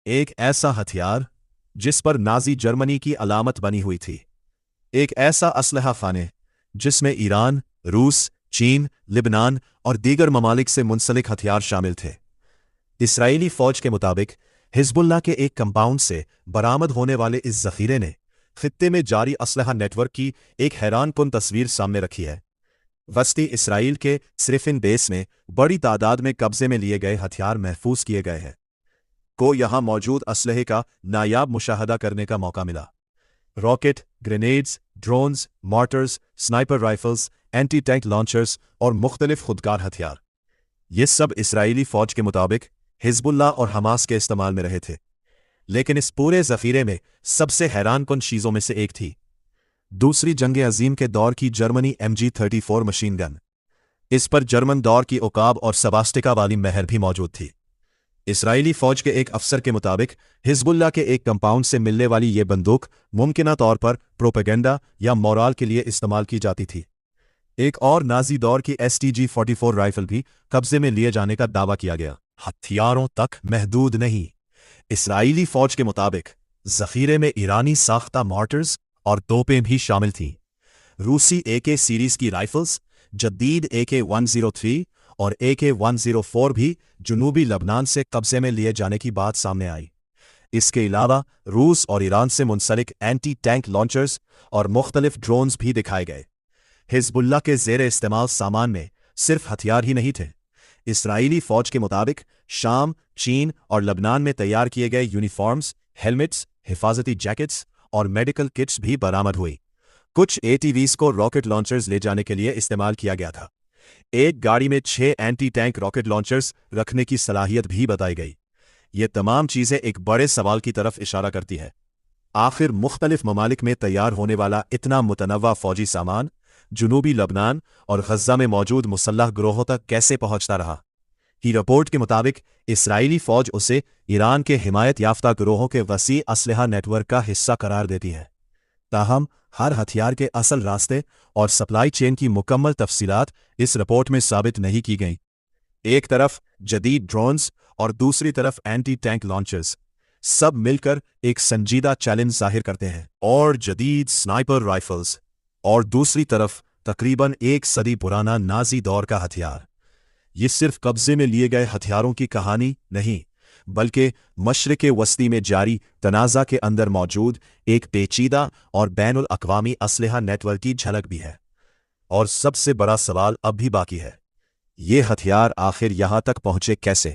ایک ایسا ہتھیار جس پر نازی جرمنی کی علامت بنی ہوئی تھی، ایک ایسا اسلحہ خانے جس میں ایران، روس، چین، لبنان اور دیگر ممالک سے منسلک ہتھیار شامل تھے۔ اسرائیلی فوج کے مطابق حزب اللہ کے ایک کمپاؤنڈ سے برآمد ہونے والے اس ذخیرے نے خطے میں جاری اسلحہ نیٹ ورک کی ایک حیران کن تصویر سامنے رکھی ہے۔ وسطی اسرائیل کے صرفن بیس میں بڑی تعداد میں قبضے میں لیے گئے ہتھیار محفوظ کیے گئے ہیں کو یہاں موجود اسلحے کا نایاب مشاہدہ کرنے کا موقع ملا۔ Rocket, grenades, drones, mortars, sniper rifles, anti tank launchers اور مختلف خودکار ہتھیار، یہ سب اسرائیلی فوج کے مطابق حزب اللہ اور حماس کے استعمال میں رہے تھے۔ لیکن اس پورے ذخیرے میں سب سے حیران کن چیزوں میں سے ایک تھی دوسری جنگ عظیم کے دور کی جرمنی MG34 مشین گن۔ اس پر جرمن دور کی عقاب اور سباسٹکا والی مہر بھی موجود تھی۔ اسرائیلی فوج کے ایک افسر کے مطابق حزب اللہ کے ایک کمپاؤنڈ سے ملنے والی یہ بندوق ممکنہ طور پر پروپیگنڈا یا مورال کے لیے استعمال کی جاتی تھی۔ ایک اور نازی دور کی STG-44 رائفل بھی قبضے میں لیے جانے کا دعویٰ کیا گیا۔ ہتھیاروں تک محدود نہیں، اسرائیلی فوج کے مطابق ذخیرے میں ایرانی ساختہ مارٹرز اور توپیں بھی شامل تھیں۔ روسی AK سیریز کی رائفلز، جدید AK-103 اور AK-104 بھی جنوبی لبنان سے قبضے میں لیے جانے کی بات سامنے آئی۔ اس کے علاوہ روس اور ایران سے منسلک اینٹی ٹینک لانچرز اور مختلف ڈرونز بھی دکھائے گئے۔ حزب اللہ کے زیر استعمال سامان میں صرف ہتھیار ہی نہیں تھے۔ اسرائیلی فوج کے مطابق شام، چین اور لبنان میں تیار کیے گئے یونیفارمز، ہیلمٹس، حفاظتی جیکٹس اور میڈیکل کٹس بھی برآمد ہوئی۔ کچھ ATVs کو راکٹ لانچرز لے جانے کے لیے استعمال کیا گیا تھا۔ ایک گاڑی میں 6 اینٹی ٹینک راکٹ لانچرز رکھنے کی صلاحیت بھی بتائی گئی۔ یہ تمام چیزیں ایک بڑے سوال کی طرف اشارہ کرتی ہے، آخر مختلف ممالک میں تیار ہونے والا اتنا متنوع فوجی سامان جنوبی لبنان اور غزہ میں موجود مسلح گروہوں تک کیسے پہنچتا رہا؟ کی رپورٹ کے مطابق اسرائیلی فوج اسے ایران کے حمایت یافتہ گروہوں کے وسیع اسلحہ نیٹ ورک کا حصہ قرار دیتی ہے۔ تاہم ہر ہتھیار کے اصل راستے اور سپلائی چین کی مکمل تفصیلات اس رپورٹ میں ثابت نہیں کی گئیں۔ ایک طرف جدید ڈرونز اور دوسری طرف اینٹی ٹینک لانچرز، سب مل کر ایک سنجیدہ چیلنج ظاہر کرتے ہیں، اور جدید سنائپر رائفلز، اور دوسری طرف تقریباً 1 صدی پرانا نازی دور کا ہتھیار۔ یہ صرف قبضے میں لیے گئے ہتھیاروں کی کہانی نہیں، بلکہ مشرق وسطی میں جاری تنازع کے اندر موجود ایک پیچیدہ اور بین الاقوامی اسلحہ نیٹ ورک کی جھلک بھی ہے۔ اور سب سے بڑا سوال اب بھی باقی ہے، یہ ہتھیار آخر یہاں تک پہنچے کیسے؟